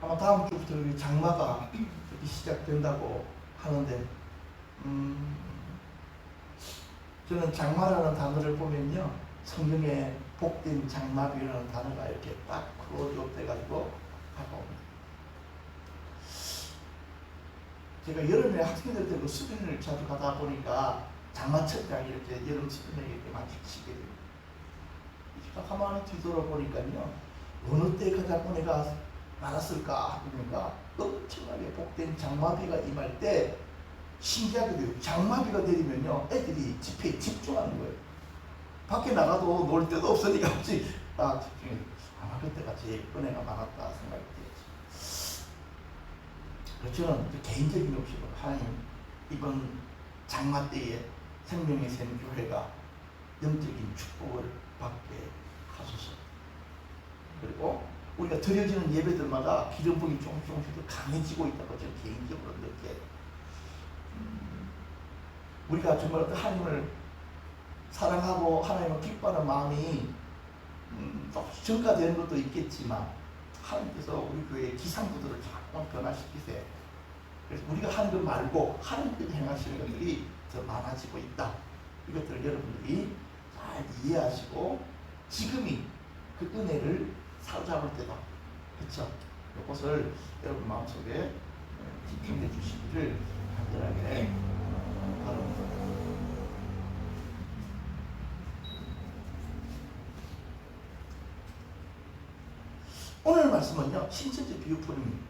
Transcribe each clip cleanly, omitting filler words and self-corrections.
아마 다음 주부터 장마가 시작된다고 하는데 저는 장마라는 단어를 보면요, 성경에 복된 장마비라는 단어가 이렇게 딱 크로즈업돼가지고 다가옵니다. 제가 여름에 학생들 때도 수련을 자주 가다 보니까 장마철장이 이렇게 여름 수련회에 이렇게 많이 치게 됩니다. 가만히 뒤돌아보니까요, 어느 때 가자고 내가 많았을까 하니까 엄청나게 복된 장마비가 임할 때 신기하게도 장마비가 내리면요, 애들이 집회에 집중하는 거예요. 밖에 나가도 놀 데도 없으니까 혹시 집중해. 아마 그때가 제일 은혜가 많았다 생각이 들었죠. 저는 개인적인 욕심으로 하나님 이번 장마 때에 생명의 샘 교회가 영적인 축복을 받게 하소서. 그리고 우리가 드려지는 예배들마다 기름 부음이 조금씩 더 강해지고 있다고 저는 개인적으로 느껴요. 우리가 정말 하나님을 사랑하고 하나님을 기뻐하는 마음이 조금씩 증가되는 것도 있겠지만 하나님께서 우리 교회의 기상부들을 자꾸 변화시키세요. 그래서 우리가 하는 것 말고 하나님께서 행하시는 것들이 더 많아지고 있다. 이것들을 여러분들이 잘 이해하시고 지금이 그 은혜를 사로잡을 때다. 그렇죠? 이것을 여러분 마음속에 집중해 주시기를 간절하게 바랍니다. 오늘 말씀은요, 신천지 비유풀입니다.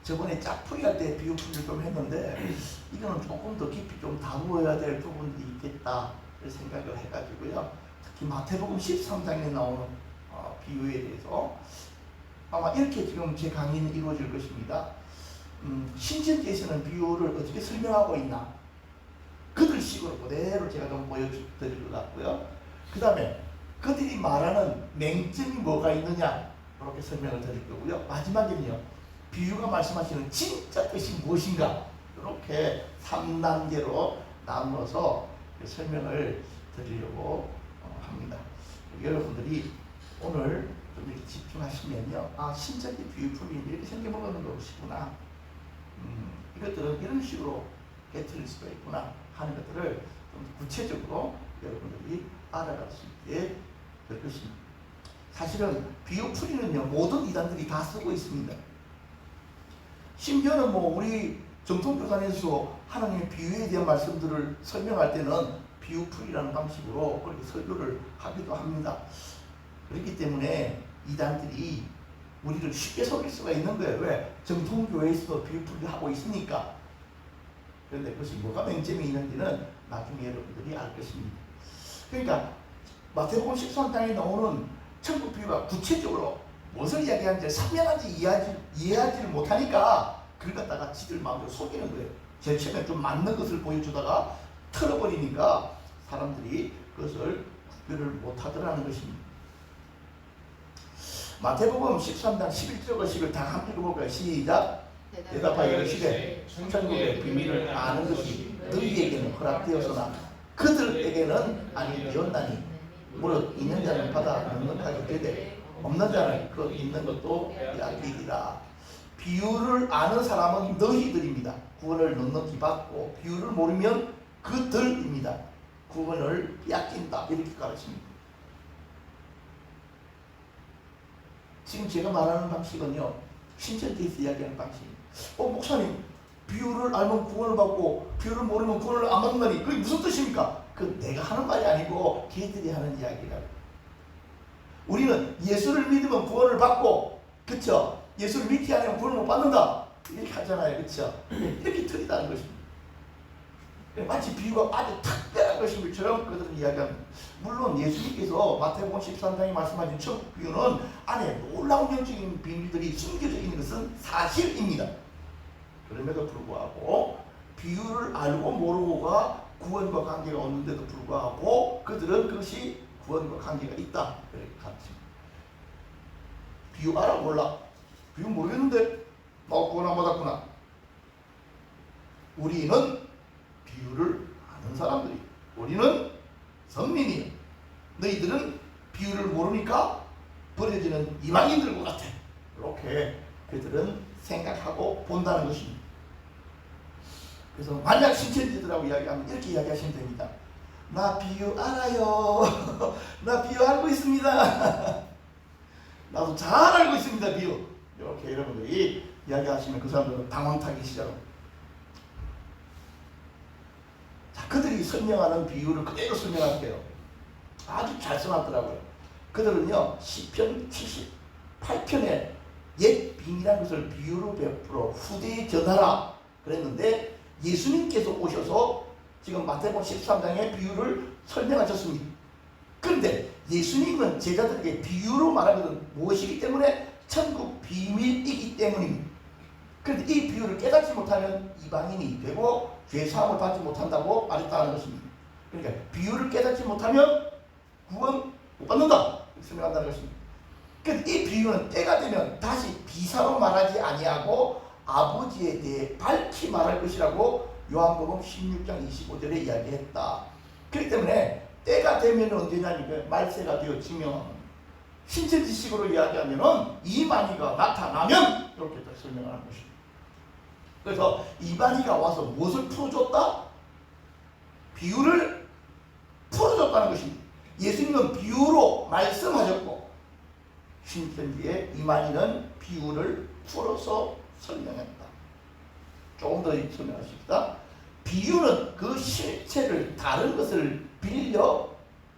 저번에 짝풀이 할 때 비유풀이를 좀 했는데 이거는 조금 더 깊이 좀 다루어야 될 부분들이 있겠다 생각을 해가지고요. 특히 마태복음 13장에 나오는 비유에 대해서 아마 이렇게 지금 제 강의는 이루어질 것입니다. 신천지에서는 비유를 어떻게 설명하고 있나, 그들식으로 그대로 제가 좀 보여드릴 것 같고요. 그 다음에 그들이 말하는 맹점이 뭐가 있느냐, 이렇게 설명을 드릴 거고요. 마지막에는요, 비유가 말씀하시는 진짜 뜻이 무엇인가, 이렇게 3단계로 나누어서 설명을 드리려고 합니다. 여러분들이 오늘 좀 이렇게 집중하시면요, 신천지 비유품이 이렇게 생겨먹는 것이구나, 이것들은 이런 식으로 개틀릴 수가 있구나 하는 것들을 좀 구체적으로 여러분들이 알아갈 수 있게 될 것입니다. 사실은 비유풀이는요, 모든 이단들이 다 쓰고 있습니다. 심지어는 우리 정통교단에서 하나님의 비유에 대한 말씀들을 설명할 때는 비유풀이라는 방식으로 그렇게 설교를 하기도 합니다. 그렇기 때문에 이단들이 우리를 쉽게 속일 수가 있는 거예요. 왜? 정통교회에서도 비유풀이 하고 있으니까. 그런데 그것이 뭐가 맹점이 있는지는 나중에 여러분들이 알 것입니다. 그러니까 마태복음 13장에 나오는 천국 비유가 구체적으로 무엇을 이야기하는지 선명하게 이해하지를 못하니까 그걸 갖다가 지들 마음대로 속이는 거예요. 제일 처음에 좀 맞는 것을 보여주다가 틀어버리니까 사람들이 그것을 구별을 못하더라는 것입니다. 마태복음 13장 11절과 10을 다 함께 읽어볼까요? 시작! 대답하여 이르시되 천국의 비밀을 아는 것이 너희에게는 허락되었으나 그들에게는 아니 되었나니 무릇 있는 자는 받아 넉넉하게 되되 없는 자는 그 있는 것도 빼앗기리라. 비유를 아는 사람은 너희들입니다. 구원을 넉넉히 받고 비유를 모르면 그들입니다. 구원을 빼앗긴다. 이렇게 가르칩니다. 지금 제가 말하는 방식은요, 신천지에서 이야기하는 방식입니다. 목사님, 비유를 알면 구원을 받고 비유를 모르면 구원을 안 받는다니 그게 무슨 뜻입니까? 그 내가 하는 말이 아니고 걔들이 하는 이야기라고. 우리는 예수를 믿으면 구원을 받고, 그쵸? 예수를 믿지 않으면 구원을 못 받는다, 이렇게 하잖아요. 그쵸? 이렇게 틀리다는 것입니다. 마치 비유가 아주 특별한 것인 것처럼 그들은 이야기합니다. 물론 예수님께서 마태복음 13장에 말씀하신 천국 비유는 안에 놀라운 영적인 비밀들이 숨겨져 있는 것은 사실입니다. 그럼에도 불구하고 비유를 알고 모르고가 구원과 관계가 없는데도 불구하고 그들은 그것이 구원과 관계가 있다, 그렇게 가르칩니다. 비유 알아 몰라? 비유 모르겠는데 나 구원 안 받았구나. 우리는 비유를 아는 사람들이, 우리는 선민이요. 너희들은 비유를 모르니까 버려지는 이방인들과 같아. 이렇게 그들은 그런 생각하고 본다는 것입니다. 그래서 만약 신천지들하고 이야기하면 이렇게 이야기하시면 됩니다. 나 비유 알아요. 나 비유 알고 있습니다. 나도 잘 알고 있습니다. 비유. 이렇게 여러분들이 이야기하시면 그 사람들은 당황 타기 시작합니다. 자, 그들이 설명하는 비유를 그대로 설명할게요. 아주 잘 써놨더라고요. 그들은요, 시편 78편에 옛 빙이라는 것을 비유로 베풀어 후대에 전하라 그랬는데, 예수님께서 오셔서 지금 마태복음 13장의 비유를 설명하셨습니다. 그런데 예수님은 제자들에게 비유로 말한 것은 무엇이기 때문에? 천국 비밀이기 때문입니다. 그런데 이 비유를 깨닫지 못하면 이방인이 되고 죄 사함을 받지 못한다고 말했다는 것입니다. 그러니까 비유를 깨닫지 못하면 구원 못 받는다 이렇게 설명한다는 것입니다. 그런데 이 비유는 때가 되면 다시 비사로 말하지 아니하고 아버지에 대해 밝히 말할 것이라고 요한복음 16장 25절에 이야기했다. 그렇기 때문에 때가 되면 언제냐니까 말세가 되어지면, 신천지식으로 이야기하면은 이만희가 나타나면 이렇게 딱 설명하는 것입니다. 그래서 이만희가 와서 무엇을 풀어줬다? 비유를 풀어줬다는 것입니다. 예수님은 비유로 말씀하셨고 신천지의 이만희는 비유를 풀어서 설명했다. 조금 더 설명하십시다. 비유는 그 실체를 다른 것을 빌려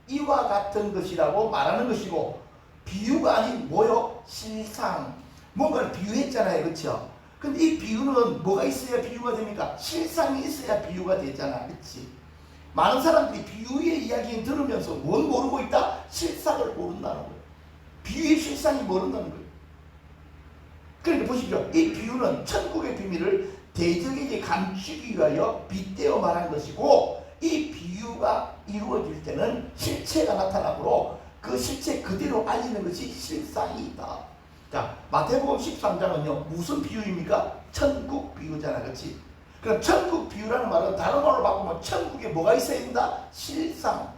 이와 같은 것이라고 말하는 것이고, 비유가 아닌 뭐요? 실상. 뭔가를 비유했잖아요. 그렇죠? 근데 이 비유는 뭐가 있어야 비유가 됩니까? 실상이 있어야 비유가 되잖아. 그렇지? 많은 사람들이 비유의 이야기 들으면서 뭘 모르고 있다? 실상을 모른다는 거예요. 비유의 실상이 모른다는 거예요. 그러니까 보십시오. 이 비유는 천국의 비밀을 대적에게 감추기 위하여 빗대어 말한 것이고, 이 비유가 이루어질 때는 실체가 나타나므로 그 실체 그대로 알리는 것이 실상이다. 자, 마태복음 13장은요 무슨 비유입니까? 천국 비유잖아. 그렇지? 그럼 천국 비유라는 말은 다른 말로 바꾸면 천국에 뭐가 있어야 된다? 실상.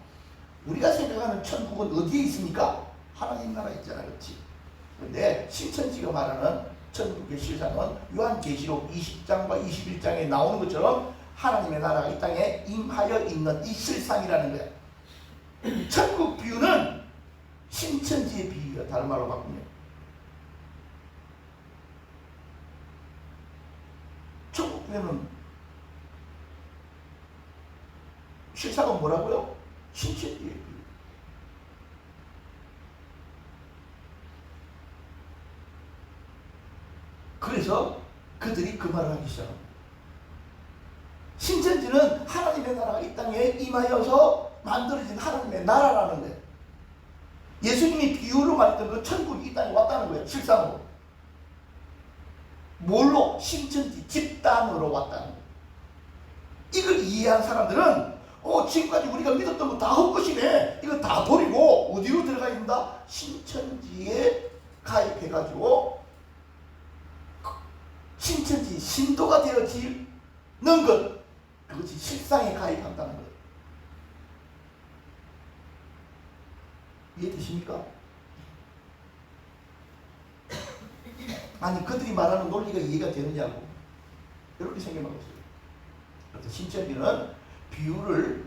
우리가 생각하는 천국은 어디에 있습니까? 하나님 나라에 있잖아. 그렇지? 근데 신천지가 말하는 천국의 실상은 요한계시록 20장과 21장에 나오는 것처럼 하나님의 나라가 이 땅에 임하여 있는 이 실상이라는 거야. 천국 비유는 신천지의 비유야. 다른 말로 바꾸면 천국 비유는 실상은 뭐라고요? 신천지의 비유. 그래서 그들이 그 말을 하기 시작합니다. 신천지는 하나님의 나라가 이 땅에 임하여서 만들어진 하나님의 나라라는 거예요. 예수님이 비유로 말했던 그 천국이 이 땅에 왔다는 거예요. 실상으로. 뭘로? 신천지 집단으로 왔다는 거예요. 이걸 이해한 사람들은 지금까지 우리가 믿었던 거 다 헛것이네. 이거 다 버리고 어디로 들어가야 된다? 신천지에 가입해가지고 신천지 신도가 되어지는 것, 그것이 실상에 가입한다는 거예요. 이해되십니까? 아니 그들이 말하는 논리가 이해가 되느냐고 이렇게 생각하고 있어요. 그래서 신천지는 비유를,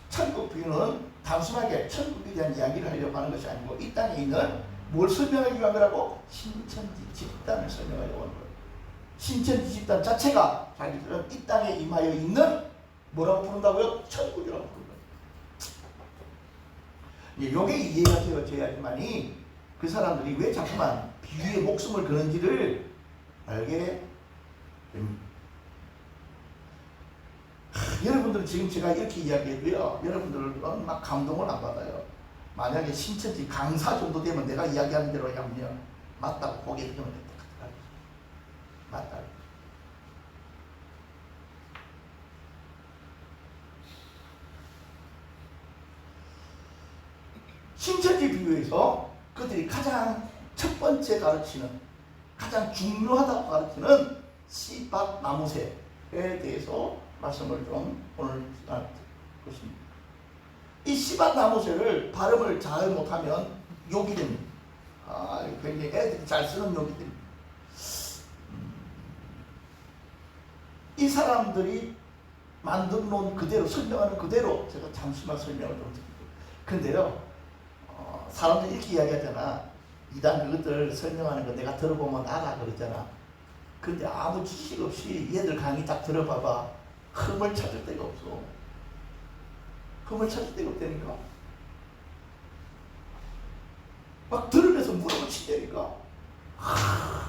천국 비유는 단순하게 천국에 대한 이야기를 하려고 하는 것이 아니고 이 땅에 있는 뭘 설명하기 위한 거라고? 신천지 집단을 설명하려고 하는 거예요. 신천지 집단 자체가 자기들은 이 땅에 임하여 있는 뭐라고 부른다고요? 천국이라고 부른다. 요게 이해가 되어져야지만이 그 사람들이 왜 자꾸만 비유에 목숨을 거는지를 알게 됩니다. 여러분들은 지금 제가 이렇게 이야기해도요, 여러분들은 막 감동을 안 받아요. 만약에 신천지 강사 정도 되면 내가 이야기하는 대로 하면 맞다고 고개 들면 된다. 맞다. 신천지 비유에서 그들이 가장 첫 번째 가르치는, 가장 중요하다고 가르치는 씨밭 나무새에 대해서 말씀을 좀 오늘 것입니다. 이 씨밭 나무새를 발음을 잘 못하면 욕이 됩니다. 굉장히 애들이 잘 쓰는 욕이 됩니다. 이 사람들이 만든 논 그대로 설명하는 그대로 제가 잠시만 설명을 좀 드릴게요. 근데요, 사람들이 이렇게 이야기하잖아. 이단 그것들 설명하는 거 내가 들어보면 알아 그러잖아. 근데 아무 지식 없이 얘들 강의 딱 들어봐봐. 흠을 찾을 데가 없어. 흠을 찾을 데가 없다니까. 막 들으면서 물어치다니까.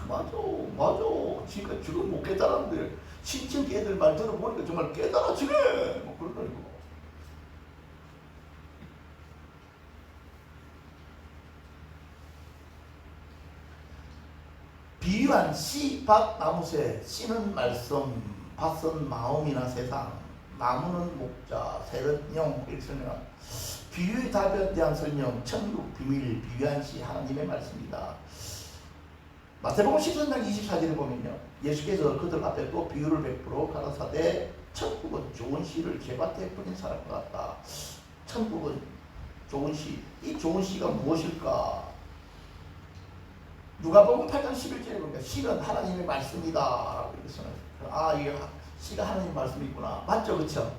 맞아. 지금 못 깨달았는데 신천지 애들 말 들어보니까 정말 깨달아지네. 뭐 그러더라고. 비유한 씨, 밭, 나무새. 씨는 말씀, 밭은 마음이나 세상, 나무는 목자, 새는 영. 이렇게 설명합니다. 비유의 답에 대한 설명, 천국 비밀, 비유한 씨, 하나님의 말씀이다. 마태복음 13장 24절에 보면요, 예수께서 그들 앞에 또 비유를 베풀어 가라사대 천국은 좋은 씨를 제밭에 뿌린 사람과 같다. 천국은 좋은 씨. 이 좋은 씨가 무엇일까? 누가복음 8장 11절에 보니까 씨는 하나님의 말씀이다. 이게 씨가 하나님의 말씀이 있구나. 맞죠, 그렇죠?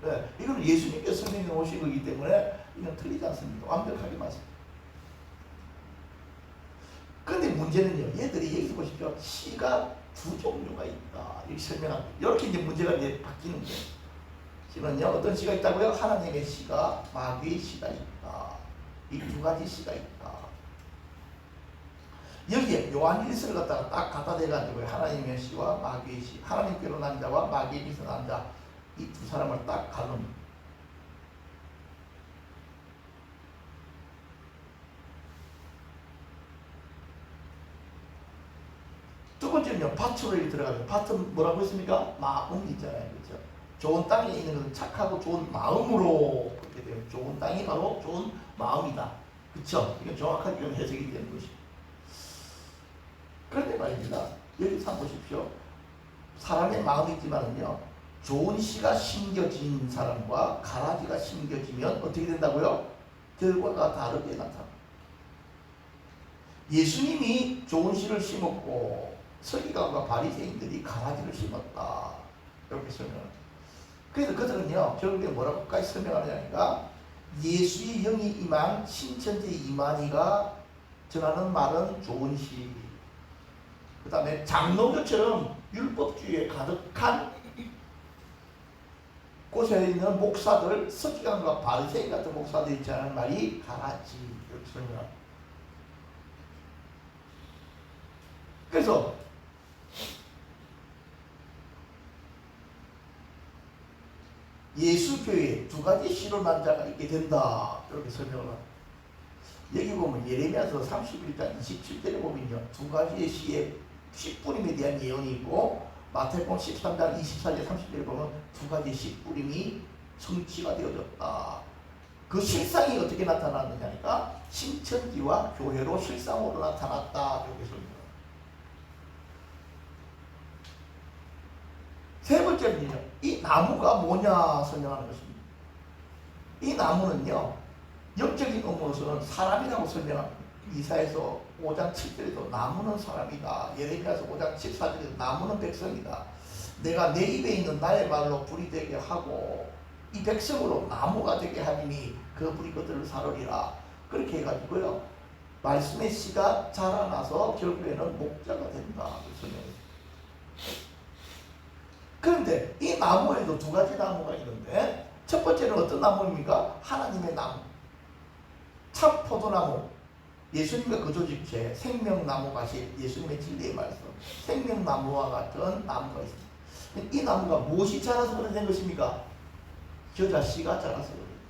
네, 이건 예수님께서 설명해 오신 거기 때문에 이건 틀리지 않습니다. 완벽하게 맞습니다. 그런데 문제는요, 얘들이 여기서 보십시오. 씨가 두 종류가 있다. 이렇게 설명합니다. 이렇게 이제 문제가 이제 바뀌는 거예요. 씨는요, 어떤 씨가 있다고요? 하나님의 씨가, 마귀의 씨가 있다. 이 두 가지 씨가 있다. 여기에 요한 1서를 갖다가 딱 갖다 대가지고 하나님의 씨와 마귀의 씨, 하나님께로 난 자와 마귀에게서 난 자, 이 두 사람을 딱 가릅니다. 두 번째는요, 밭으로 들어가면, 밭은 뭐라고 했습니까? 마음이잖아요. 그렇죠? 좋은 땅에 있는 것은 착하고 좋은 마음으로 그렇게 되면 좋은 땅이 바로 좋은 마음이다. 그렇죠? 이건 정확하게 해석이 되는 것이죠. 그런데 말입니다. 여기 참 보십시오. 사람의 마음이 있지만은요, 좋은 씨가 심겨진 사람과 가라지가 심겨지면 어떻게 된다고요? 결과가 다르게 나타납니다. 예수님이 좋은 씨를 심었고 서기관과 바리새인들이 가라지를 심었다. 이렇게 설명합니다. 그래서 그들은요, 결국에 뭐라고까지 설명하느냐니까, 예수의 영이 임한 신천지 이만희가 전하는 말은 좋은 씨, 그 다음에 장로교처럼 율법주의에 가득한 곳에 있는 목사들, 서기관과 바리새인 같은 목사들이 전하는 말이 가라지, 이렇게 설명합니다. 그래서 예수교회에 두 가지 씨로 난 자가 있게 된다, 이렇게 설명을 합니다. 여기 보면 예레미야서 31장 27절에 보면요, 두 가지의 씨의 씨뿌림에 대한 예언이 있고, 마태복음 13장 24절 30절에 보면 두 가지 씨뿌림이 성취가 되어졌다. 그 실상이 어떻게 나타났느냐니까, 신천지와 교회로 실상으로 나타났다, 이렇게 설명합니다. 세 번째는요, 이 나무가 뭐냐 설명하는 것입니다. 이 나무는요, 영적인 의미로서는 사람이라고 설명합니다. 이사야서 5장 7절에도 나무는 사람이다. 예레미야서 5장 14절에도 나무는 백성이다. 내가 내 입에 있는 나의 말로 불이 되게 하고 이 백성으로 나무가 되게 하리니 그 불이 그들을 사르리라. 그렇게 해가지고요, 말씀의 씨가 자라나서 결국에는 목자가 된다. 그런데 이 나무에도 두 가지 나무가 있는데, 첫 번째는 어떤 나무입니까? 하나님의 나무, 참 포도나무, 예수님의 거저집체 생명나무가 예수님의 진리의 말씀, 생명나무와 같은 나무가 있습니다. 이 나무가 무엇이 자라서 그렇게 된 것입니까? 겨자 씨가 자라서 그런 것입니다.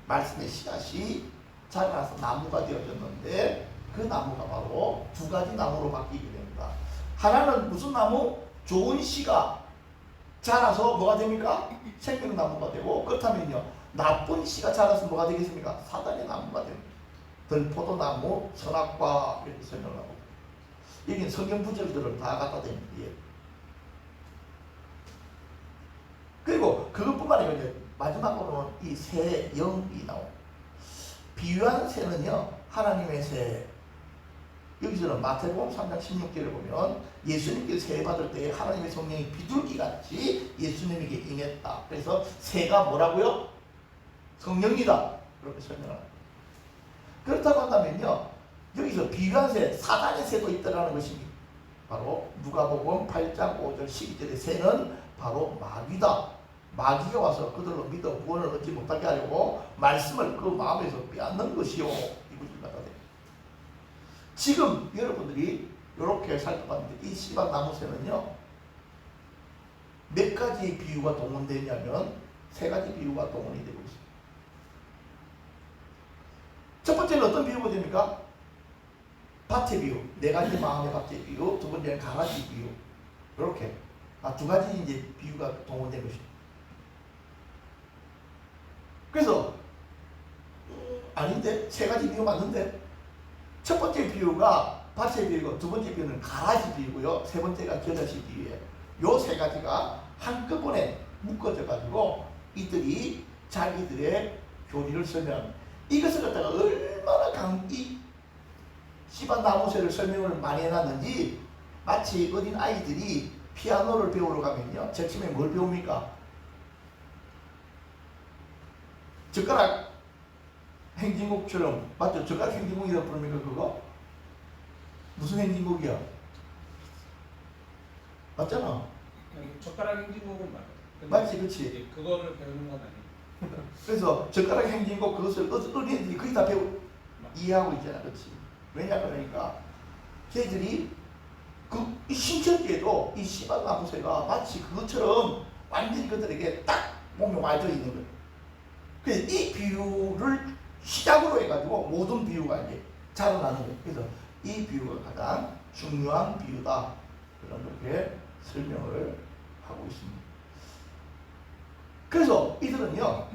말씀의 씨앗이 자라서 나무가 되어졌는데, 그 나무가 바로 두 가지 나무로 바뀌게 됩니다. 하나는 무슨 나무? 좋은 씨가 자라서 뭐가 됩니까? 생명나무가 되고, 그렇다면요, 나쁜 씨가 자라서 뭐가 되겠습니까? 사단의 나무가 됩니다. 들포도나무, 선악과 이렇게 설명하고, 여기는 성경 구절들을 다 갖다 댑니다. 예. 그리고 그것뿐만 아니라 이제 마지막으로는 이 새, 영이 나옵니다. 비유한 새는요, 하나님의 새, 여기서는 마태복음 3장 16절을 보면 예수님께서 세 받을 때 하나님의 성령이 비둘기같이 예수님에게 임했다. 그래서 새가 뭐라고요? 성령이다. 그렇게 설명합니다. 그렇다고 한다면요, 여기서 비유한 새, 사단의 새도 있다라는 것입니다. 바로 누가복음 8장 5절 12절의 새는 바로 마귀다. 마귀가 와서 그들로 믿어 구원을 얻지 못하게 하려고 말씀을 그 마음에서 빼앗는 것이요. 이것을 갖다 대. 지금 여러분들이 이렇게 살펴봤는데 이 씨앗 나무새는요, 몇 가지 비유가 동원되냐면 세 가지 비유가 동원이 되고 있습니다. 첫 번째는 어떤 비유가 됩니까? 밭의 비유, 네 가지 마음의 밭의 비유. 두 번째는 가라지 비유. 이렇게 두 가지 이제 비유가 동원된 것입니다. 그래서 아닌데 세 가지 비유 맞는데 첫 번째 비유가 밭의 비유고 두 번째 비유는 가라지 비유고요. 세 번째가 겨자씨 비유예요. 요 세 가지가 한꺼번에 묶어져 가지고 이들이 자기들의 교리를 설명합니다. 이것을 갖다가 얼마나 이 씨앗 나무새를 설명을 많이 해놨는지 마치 어린 아이들이 피아노를 배우러 가면요, 제일 처음에 뭘 배웁니까? 젓가락 행진곡처럼, 맞죠? 젓가락 행진곡이라고 부릅니까 그거? 무슨 행진곡이야? 맞잖아. 젓가락 행진곡은 맞지, 그렇지. 그거를 배우는 건 아니에요. 그래서 젓가락 행진곡 그것을 어린이들이 거의 다 이해하고 있잖아, 그렇지? 왜냐 그러니까 걔들이 이 신천지에도 이 씨앗 나무새가 마치 그것처럼 완전히 그들에게 딱 몸에 와져 있는 거예요. 그래서 이 비유를 시작으로 해가지고 모든 비유가 이제 자라나는 거예요. 그래서 이 비유가 가장 중요한 비유다. 그렇게 설명을 하고 있습니다. 그래서 이들은요,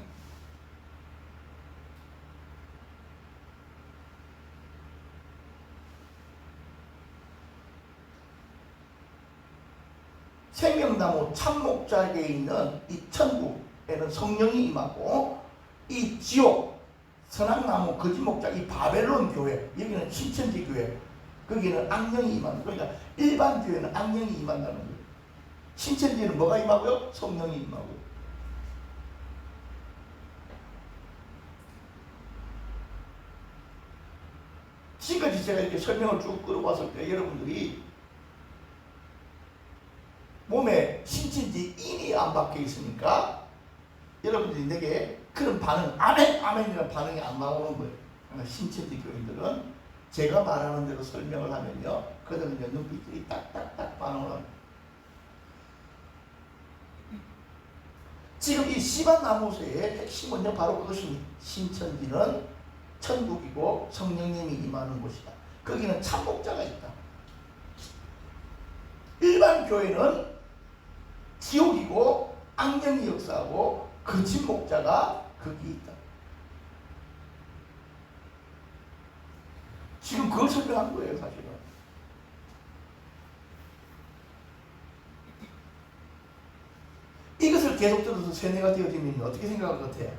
생명나무 참목자에게 있는 이 천국에는 성령이 임하고, 이 지옥 선악나무 거짓목자 이 바벨론 교회, 여기는 신천지 교회, 거기는 악령이 임한다. 그러니까 일반 교회는 악령이 임한다는 거예요. 신천지는 뭐가 임하고요? 성령이 임하고요. 지금까지 제가 이렇게 설명을 쭉 끌어봤을 때 여러분들이 몸에 신천지 인이 안 박혀 있으니까 여러분들이 내게 그런 반응, 아멘, 아멘이라는 반응이 안 나오는 거예요. 그러니까 신천지 교인들은 제가 말하는 대로 설명을 하면요, 그들은 눈빛들이 딱딱딱 반응을 합니다. 지금 이 씨앗 나무새의 핵심은요, 바로 그것입니다. 신천지는 천국이고 성령님이 임하는 곳이다. 거기는 참목자가 있다. 일반 교회는 지옥이고 악령이 역사하고 거짓 목자가 거기 있다. 지금 그걸 설명한 거예요, 사실은. 이것을 계속 들어서 세뇌가 되어지면 어떻게 생각할 것 같아요?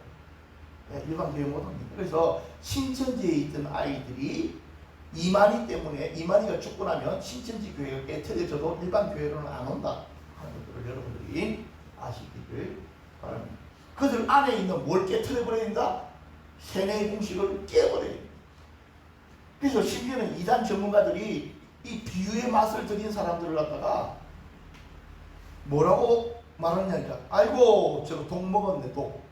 일반 교회 못합니다. 그래서 신천지에 있던 아이들이 이만희 때문에, 이만희가 죽고 나면 신천지 교회가 깨트려져도 일반 교회로는 안 온다 하는 것들을 여러분들이 아시기를 바랍니다. 그들 안에 있는 뭘 깨트려버려야 된다? 세뇌의 공식을 깨버려야 된다. 그래서 심지어는 이단 전문가들이 이 비유의 맛을 들인 사람들을 갖다가 뭐라고 말하냐니까, 아이고 저거 독 먹었네, 독.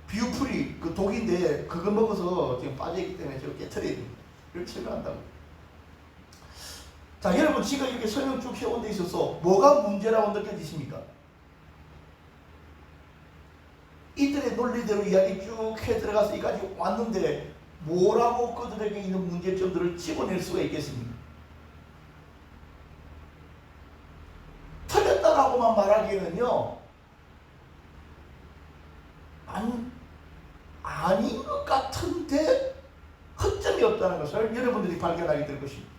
비유풀이 그 독인데 그거 먹어서 지금 빠져있기 때문에 저거 깨트려야 됩니다. 이렇게 설명한다고. 자, 여러분 지금 이렇게 설명 쭉 해온 데 있어서 뭐가 문제라고 느껴지십니까? 이들의 논리대로 이야기 쭉 해 들어가서 여기까지 왔는데 뭐라고 그들에게 있는 문제점들을 집어낼 수가 있겠습니까? 틀렸다라고만 말하기에는요, 아닌 것 같은데 허점이 없다는 것을 여러분들이 발견하게 될 것입니다.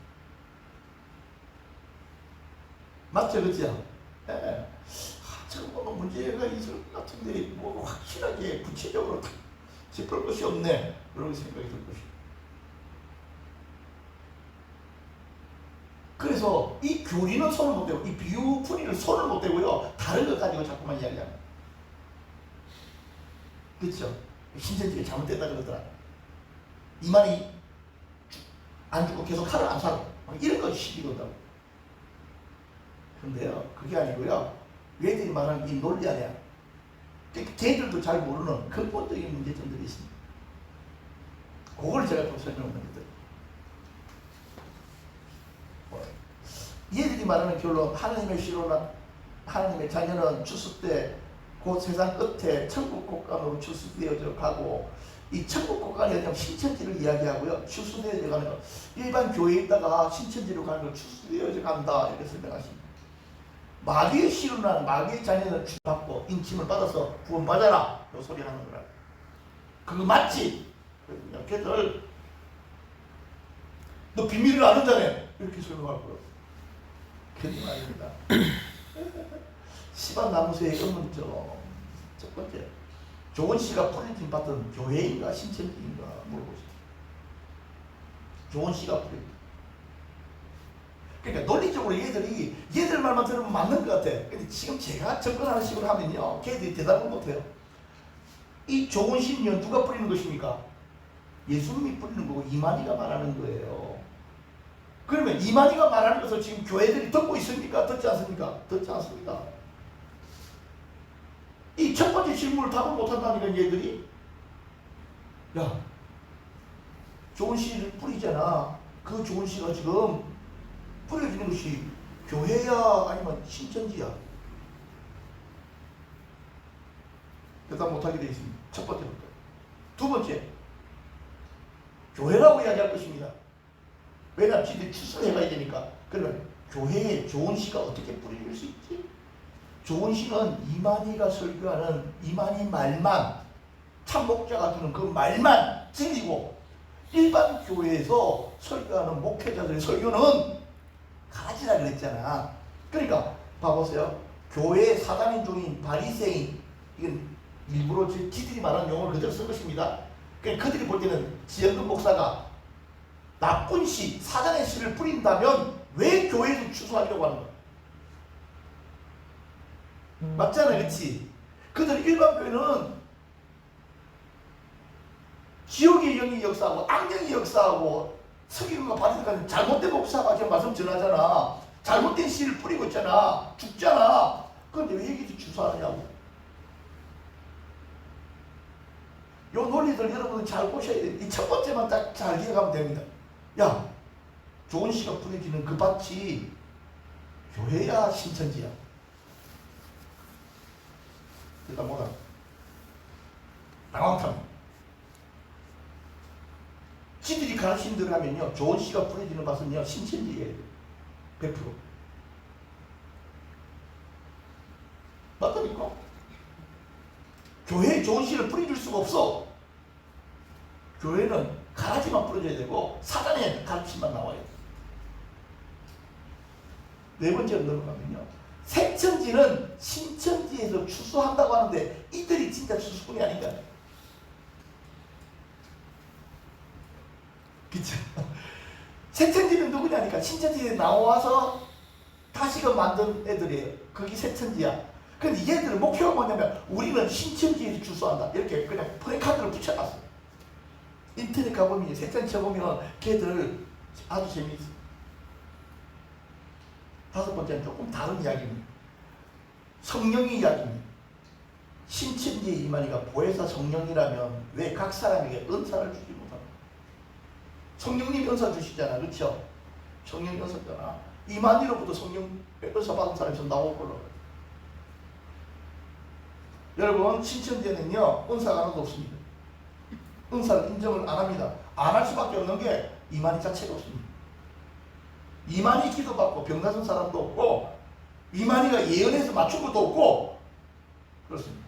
맞죠? 그렇죠? 예. 저거 문제가 있을 것 같은데 뭐 확실하게 구체적으로 짚을 것이 없네, 그런 생각이 들 것입니다. 그래서 이 교리는 손을 못 대고 이 비유풀이를 손을 못 대고요. 다른 것 가지고 자꾸만 이야기합니다. 그렇죠? 신천지가 잘못됐다 그러더라. 이만희 안 죽고 계속 칼을 안 사고 이런 거 시비거든. 근데요, 그게 아니고요. 얘들이 말하는 이 논리 안에 걔들도 잘 모르는 근본적인 문제점들이 있습니다. 그걸 제가 좀 설명을 합니다. 얘들이 말하는 결론, 하나님의 시로나 하나님의 자녀는 추수 때 곧 세상 끝에 천국 곳간으로 추수되어져 가고, 이 천국 곳간이 아니라 신천지를 이야기하고요. 추수되어져 가는 거, 일반 교회에 있다가 신천지로 가는 걸 추수되어져 간다 이렇게 설명하십니다. 마귀의 시로나 마귀의 자녀는 주받고 인침을 받아서 구원받아라 이 소리 하는 거라. 그거 맞지? 그냥 걔들 너 비밀을 아는 자네 이렇게 설명할 거예요. 그게 아닙니다. 시반 나무새의 의문점 첫 번째, 조은 씨가 프리팅 받던 교회인가 신천지인가 물어보세요. 조은 씨가 프리팅. 그러니까 논리적으로 얘들 말만 들으면 맞는 것 같아. 근데 지금 제가 접근하는 식으로 하면요, 걔들이 대답을 못해요. 이 조은 씨는요 누가 뿌리는 것입니까? 예수님이 뿌리는 거고 이만희가 말하는 거예요. 그러면 이만희가 말하는 것을 지금 교회들이 듣고 있습니까? 듣지 않습니까? 듣지 않습니다. 이 첫 번째 질문을 답을 못한다니까 얘들이. 야, 좋은 씨를 뿌리잖아. 그 좋은 씨가 지금 뿌려지는 것이 교회야 아니면 신천지야? 대답 못하게 되어 있습니다. 첫 번째부터. 두 번째, 교회라고 이야기할 것입니다. 왜냐하면 지들이 추수를 해가야 되니까. 그러면 교회에 좋은 씨가 어떻게 뿌려질 수 있지? 좋은 씨는 이만희가 설교하는 이만희 말만, 참목자가 주는 그 말만 진리고, 일반 교회에서 설교하는 목회자들의 설교는 가지라 그랬잖아. 그러니까 봐보세요. 교회 사단인 종인 바리새인, 이건 일부러 지들이 말하는 용어를 그대로 쓴 것입니다. 그러니까 그들이 볼 때는 지영근 목사가 나쁜 씨, 사단의 씨를 뿌린다면 왜 교회에서 추수하려고 하는 거야? 맞잖아, 그렇지? 그들 일반 교회는 지옥의 영이 역사하고 악령이 역사하고 서기관과 바리새인까지 잘못된 목사가 지금 말씀 전하잖아. 잘못된 씨를 뿌리고 있잖아. 죽잖아. 그런데 왜 여기서 추수하느냐고. 요 논리들 여러분은 잘 보셔야 돼요. 이 첫 번째만 딱 잘 기억하면 됩니다. 야, 좋은 씨가 뿌려지는 그 밭이 교회야 신천지야? 일단 뭐다? 당황탐. 지들이 가르친 대로 하면요, 좋은 씨가 뿌려지는 밭은요 신천지예요. 100%. 맞다니까? 교회에 좋은 씨를 뿌려줄 수가 없어. 교회는 가라지만 뿌려줘야 되고 사단의 가르침만 나와요. 네 번째로 넘어가면요, 색천지는 신천지에서 추수한다고 하는데 이들이 진짜 추수꾼이 아닌가? 그쵸? 색천지는 누구냐니까 신천지에 나와서 다시금 만든 애들이에요. 그게 색천지야. 근데 얘들은 목표가 뭐냐면 우리는 신천지에서 추수한다. 이렇게 그냥 프레카드를 붙여놨어. 인터넷 가보면 색천지 쳐보면 걔들 아주 재미있어. 다섯 번째는 조금 다른 이야기입니다. 성령의 이야기입니다. 신천지의 이만희가 보혜사 성령이라면 왜 각 사람에게 은사를 주지 못합니까? 성령님 은사 주시잖아. 그렇죠? 성령 은사잖아. 이만희로부터 성령 은사 받은 사람이 좀 나올 걸로. 여러분, 신천지에는요 은사가 하나도 없습니다. 은사를 인정을 안 합니다. 안 할 수밖에 없는 게 이만희 자체가 없습니다. 이만희 기도받고 병나선 사람도 없고 이만희가 예언해서 맞춘 것도 없고 그렇습니다.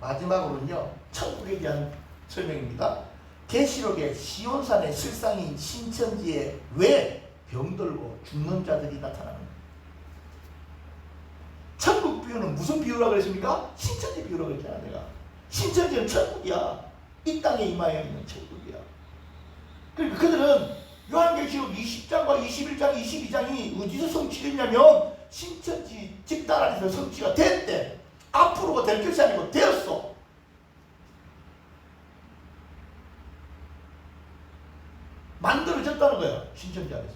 마지막으로는요, 천국에 대한 설명입니다. 계시록의 시온산의 실상인 신천지에 왜 병들고 죽는 자들이 나타나는가? 천국 비유는 무슨 비유라고 그랬습니까? 신천지 비유라고 했잖아. 내가 신천지는 천국이야. 이 땅에 임하여 있는 천국이야. 그러니까 그들은 요한계시록 20장과 21장, 22장이 어디서 성취됐냐면 신천지 집단 안에서 성취가 됐대. 앞으로가 될 것이 아니고 되었어. 만들어졌다는 거야, 신천지 안에서.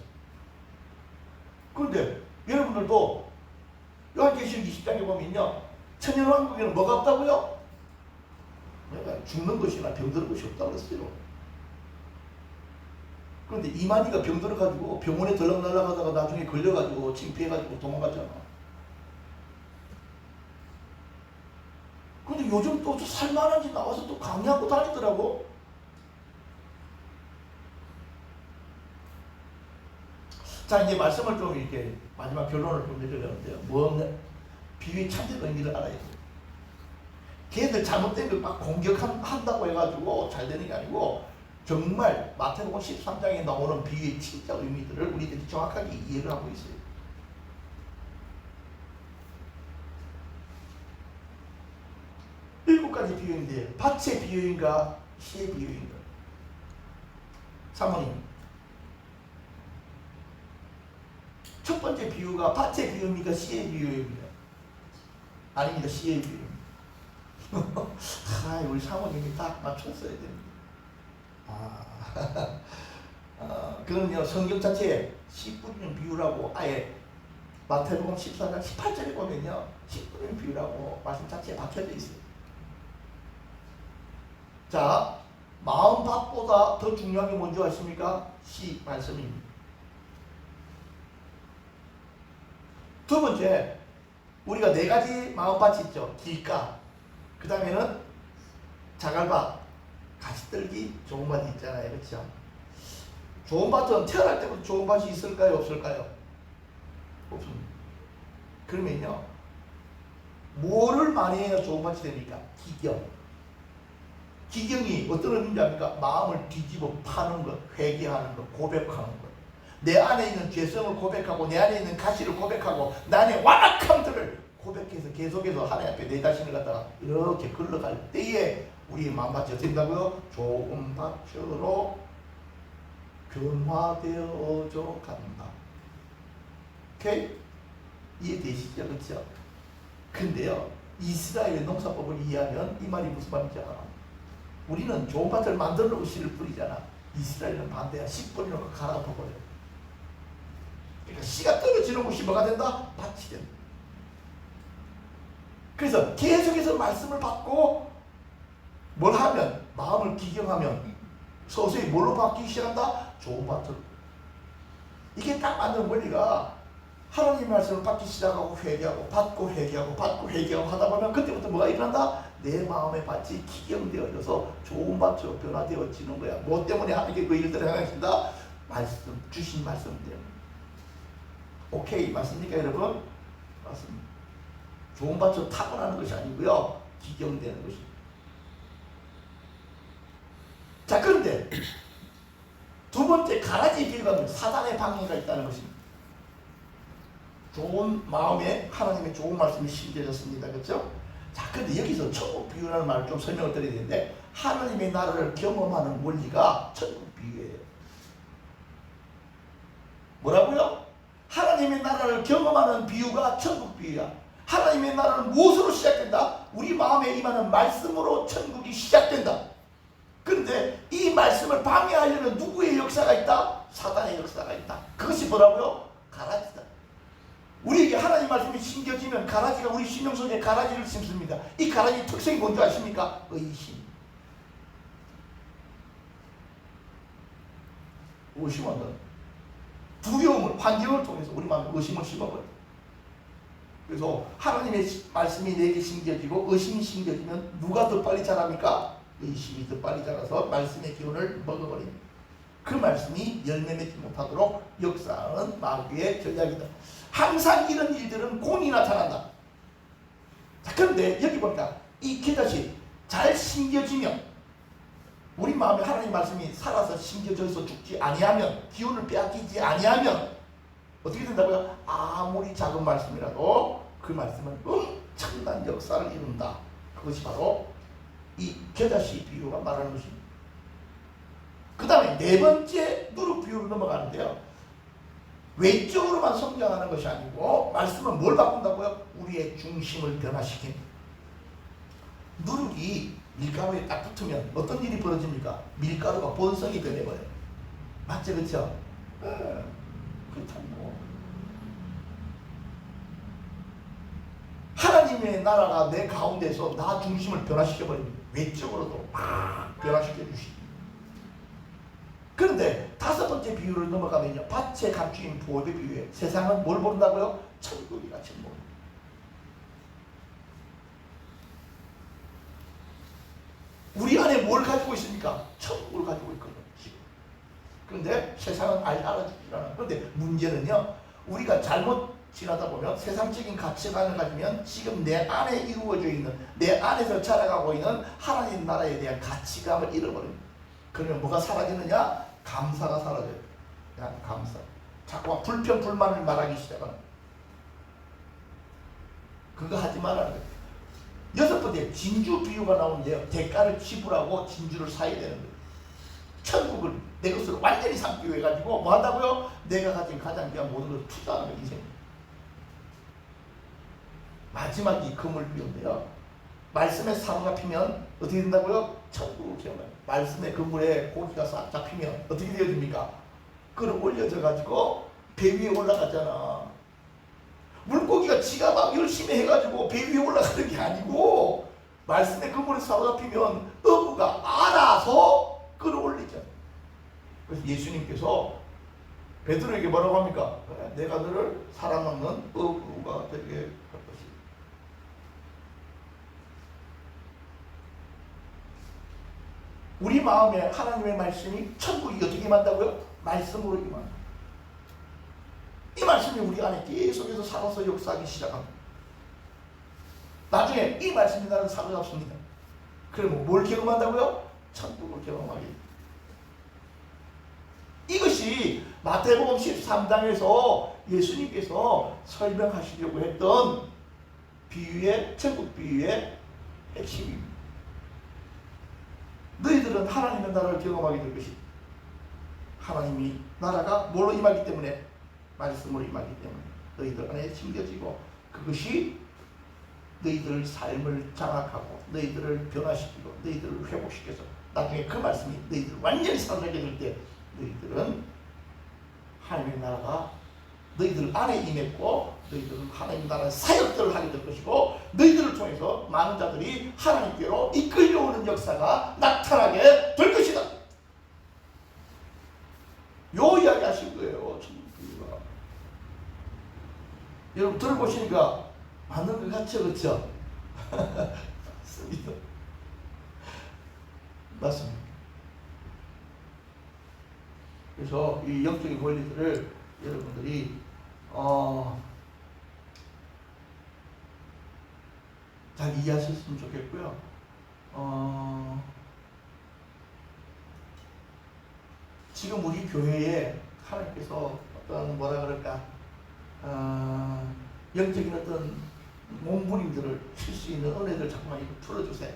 그런데 여러분들도 요한계시록 20장에 보면요, 천년왕국에는 뭐가 없다고요? 내가 죽는 것이나 병드는 것이 없다고 그랬어요. 그런데 이만희가 병들어가지고 병원에 들락날락하다가 나중에 걸려가지고 창피해가지고 도망갔잖아. 근데 요즘 또 살만한 집 나와서 또 강의하고 다니더라고. 자, 이제 말씀을 좀 이렇게 마지막 결론을 좀 내려가는데요. 뭐 비유의 참된 의미를 알아야 돼요. 걔들 잘못된 걸 막 공격한다고 해가지고 잘 되는 게 아니고 정말 마태복음 13장에 나오는 비유의 진짜 의미들을 우리들이 정확하게 이해를 하고 있어요. 일곱 가지 비유인데 밭의 비유인가 시의 비유인가? 사모님, 첫 번째 비유가 밭의 비유입니까? 시의 비유입니까? 아닙니다. 시의 비유. 우리 사모님이 딱 맞췄어야 됩니다. 그건요, 성경 자체에 씨 뿌리는 비유라고 아예 마태복음 14장 18절에 보면요, 씨 뿌리는 비유라고 말씀 자체에 박혀져 있어요. 자, 마음밭보다 더 중요한 게 뭔지 아십니까? 씨 말씀입니다. 두 번째, 우리가 네 가지 마음밭이 있죠. 길가, 그 다음에는 자갈밭, 가시떨기, 좋은 밭이 있잖아요. 그렇죠? 좋은 밭은 태어날 때부터 좋은 밭이 있을까요? 없을까요? 없습니다. 그러면요, 뭐를 많이 해야 좋은 밭이 됩니까? 기경. 기경이 어떤 의미인지 압니까? 마음을 뒤집어 파는 것, 회개하는 것, 고백하는 것. 내 안에 있는 죄성을 고백하고 내 안에 있는 가시를 고백하고 내 안에 완악함들을 고백해서 계속해서 하나님 앞에 내 자신을 갖다가 이렇게 걸러갈 때에 우리의 마음밭이 된다고요? 좋은 밭으로 변화되어져 간다. 오케이? 이해되시죠? 그렇죠? 근데요, 이스라엘의 농사법을 이해하면 이 말이 무슨 말인지 알아? 우리는 좋은 밭을 만들어 놓고 씨를 뿌리잖아. 이스라엘은 반대야. 씨 뿌리놓고 갈아엎어버려. 그러니까 씨가 떨어지는 곳이 뭐가 된다? 밭이 된다. 그래서 계속해서 말씀을 받고 뭘 하면, 마음을 기경하면 서서히 뭘로 바뀌기 시작한다? 좋은 밭으로. 이게 딱 맞는 원리가 하나님 말씀을 받기 시작하고 회개하고 받고 회개하고 받고 회개하고 하다 보면 그때부터 뭐가 일어난다? 내 마음의 밭이 기경되어져서 좋은 밭으로 변화되어지는 거야. 뭐 때문에 하나님께 그 일들을 행하신다? 말씀, 주신 말씀 때문에. 오케이, 맞습니까 여러분? 맞습니다. 좋은 밭으로 타고나는 것이 아니고요, 기경되는 것입니다. 자, 그런데 두 번째 가라지 비유가 사단의 방해가 있다는 것입니다. 좋은 마음에 하나님의 좋은 말씀이 심겨졌습니다. 그렇죠? 자, 근데 여기서 천국 비유라는 말을 좀 설명을 드려야 되는데, 하나님의 나라를 경험하는 원리가 천국 비유예요. 뭐라고요? 하나님의 나라를 경험하는 비유가 천국 비유야. 하나님의 나라는 무엇으로 시작된다? 우리 마음에 임하는 말씀으로 천국이 시작된다. 그런데 이 말씀을 방해하려는 누구의 역사가 있다? 사단의 역사가 있다. 그것이 뭐라고요? 가라지다. 우리에게 하나님 말씀이 심겨지면 가라지가 우리 심령 속에 가라지를 심습니다. 이 가라지 특성이 뭔지 아십니까? 의심. 의심하는 두려움을, 환경을 통해서 우리 마음에 의심을 심어버려요. 그래서 하나님의 말씀이 내게 심겨지고 의심이 심겨지면 누가 더 빨리 자랍니까? 의심이 더 빨리 자라서 말씀의 기운을 먹어버립니다. 그 말씀이 열매 맺지 못하도록 역사하는 마귀의 전략이다. 항상 이런 일들은 공이 나타난다. 자, 그런데 여기 보니까 이 기다시 잘 심겨지면, 우리 마음에 하나님 말씀이 살아서 심겨져서 죽지 아니하면, 기운을 빼앗기지 아니하면 어떻게 된다고요? 아무리 작은 말씀이라도 그 말씀은 엄청난 역사를 이룬다. 그것이 바로 이 겨자씨 비유가 말하는 것입니다. 그 다음에 네 번째 누룩 비유로 넘어가는데요. 외적으로만 성장하는 것이 아니고 말씀은 뭘 바꾼다고요? 우리의 중심을 변화시킨. 누룩이 밀가루에 딱 붙으면 어떤 일이 벌어집니까? 밀가루가 본성이 변해버려요. 맞죠? 그렇죠? 그렇다고. 하나님의 나라가 내 가운데서 나 중심을 변화시켜버립니다. 외적으로도 막 변화시켜 주시고. 그런데 다섯 번째 비유를 넘어가면요, 밭에 감추인 보배 비유에 세상은 뭘 본다고요? 천국이 같이 봅니다. 우리 안에 뭘 가지고 있습니까? 천국을 가지고 있거든요. 그런데 세상은 알아주지 않아요. 그런데 문제는요, 우리가 잘못 지나다 보면 세상적인 가치관을 가지면 지금 내 안에 이루어져 있는, 내 안에서 자라가고 있는 하나님 나라에 대한 가치감을 잃어버립니다. 그러면 뭐가 사라지느냐? 감사가 사라져요. 그냥 감사. 자꾸 불평, 불만을 말하기 시작하는. 그거 하지 말라는 거예요. 여섯 번째, 진주 비유가 나오는데요. 대가를 지불하고 진주를 사야 되는 거예요. 천국을 내 것으로 완전히 삼기 위해 가지고 뭐 한다고요? 내가 가진 가장 귀한 모든 것을 투자하는 거예요. 인생. 마지막이 그물 비유인데요. 말씀에 사로잡히면 어떻게 된다고요? 천국을 기억나요. 말씀의 그물에 고기가 싹 잡히면 어떻게 되어집니까? 끌어올려져 가지고 배 위에 올라가잖아. 물고기가 지가 막 열심히 해가지고 배 위에 올라가는 게 아니고 말씀의 그물에 사로잡히면 어부가 알아서 끌어올리잖아. 그래서 예수님께서 베드로에게 뭐라고 합니까? 그래, 내가 너를 살아남는 어부가 되게 할 것이다. 우리 마음에 하나님의 말씀이 천국이 어떻게 임한다고요? 말씀으로 임한다. 이 말씀이 우리 안에 계속해서 살아서 역사하기 시작합니다. 나중에 이 말씀이 나를 사로잡습니다. 그러면 뭘 경험한다고요? 천국을 경험하게. 이것이 마태복음 13장에서 예수님께서 설명하시려고 했던 비유의, 천국 비유의 핵심입니다. 너희들은 하나님의 나라를 경험하게 될 것이다. 하나님이 나라가 뭘로 임하기 때문에? 말씀으로 임하기 때문에 너희들 안에 심겨지고, 그것이 너희들 삶을 장악하고 너희들을 변화시키고 너희들을 회복시켜서 나중에 그 말씀이 너희들 완전히 사로잡게 될 때 너희들은 하나님의 나라가 너희들 안에 임했고 너희들은 하나님 나라의 사역들을 하게 될 것이고 너희들을 통해서 많은 자들이 하나님께로 이끌려오는 역사가 나타나게 될 것이다. 요 이야기 하신 거예요. 여러분 들어보시니까 맞는 것 같죠? 그렇죠? 맞습니다. 맞습니다. 그래서 이 영적인 원리들을 여러분들이 잘 이해하셨으면 좋겠고요. 지금 우리 교회에 하나님께서 어떤 뭐라 그럴까 영적인 어떤 몸부림들을 칠 수 있는 은혜를 자꾸만 이거 풀어주세요.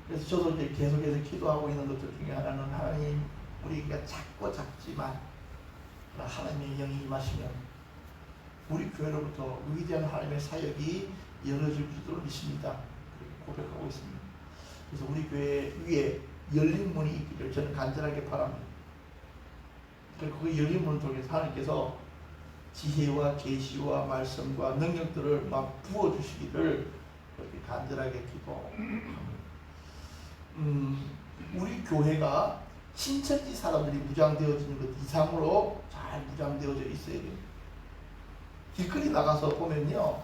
그래서 저도 이제 계속해서 기도하고 있는 것들 중에 하나는 하나님, 우리가 작고 작지만 하나님의 영이 임하시면 우리 교회로부터 위대한 하나님의 사역이 열어질 줄로 믿습니다. 그렇게 고백하고 있습니다. 그래서 우리 교회 위에 열린 문이 있기를 저는 간절하게 바랍니다. 그리고 그 열린 문을 통해서 하나님께서 지혜와 계시와 말씀과 능력들을 막 부어주시기를 그렇게 간절하게 기도합니다. 우리 교회가 신천지 사람들이 무장되어지는 것 이상으로 잘 무장되어져 있어야 돼요. 길거리 나가서 보면요,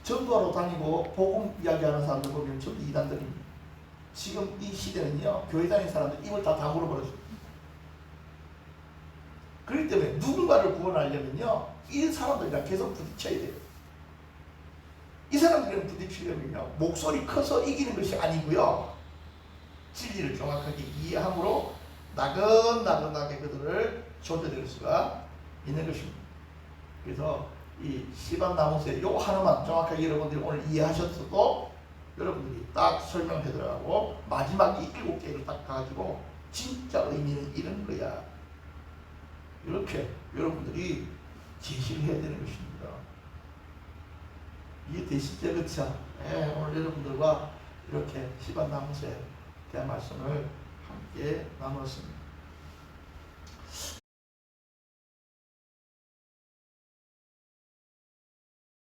전도하러 다니고 복음 이야기하는 사람들 보면 전부 이단들입니다. 지금 이 시대는요, 교회 다니는 사람들 입을 다 다물어 버렸습니다. 그렇기 때문에 누군가를 구원하려면요, 이 사람들이랑 계속 부딪혀야 돼요. 이 사람들이랑 부딪히려면요, 목소리 커서 이기는 것이 아니고요, 진리를 정확하게 이해함으로 나긋나긋하게 그들을 조절할 수가 있는 것입니다. 그래서 이 시방나무새 요 하나만 정확하게 여러분들이 오늘 이해하셨어도 여러분들이 딱 설명해 들어가고 마지막 이 7개를 딱 가지고 진짜 의미는 이런 거야. 이렇게 여러분들이 제시를 해야 되는 것입니다. 이해되시죠? 그렇죠? 네, 오늘 여러분들과 이렇게 시간 나무에 대한 말씀을 함께 나누었습니다.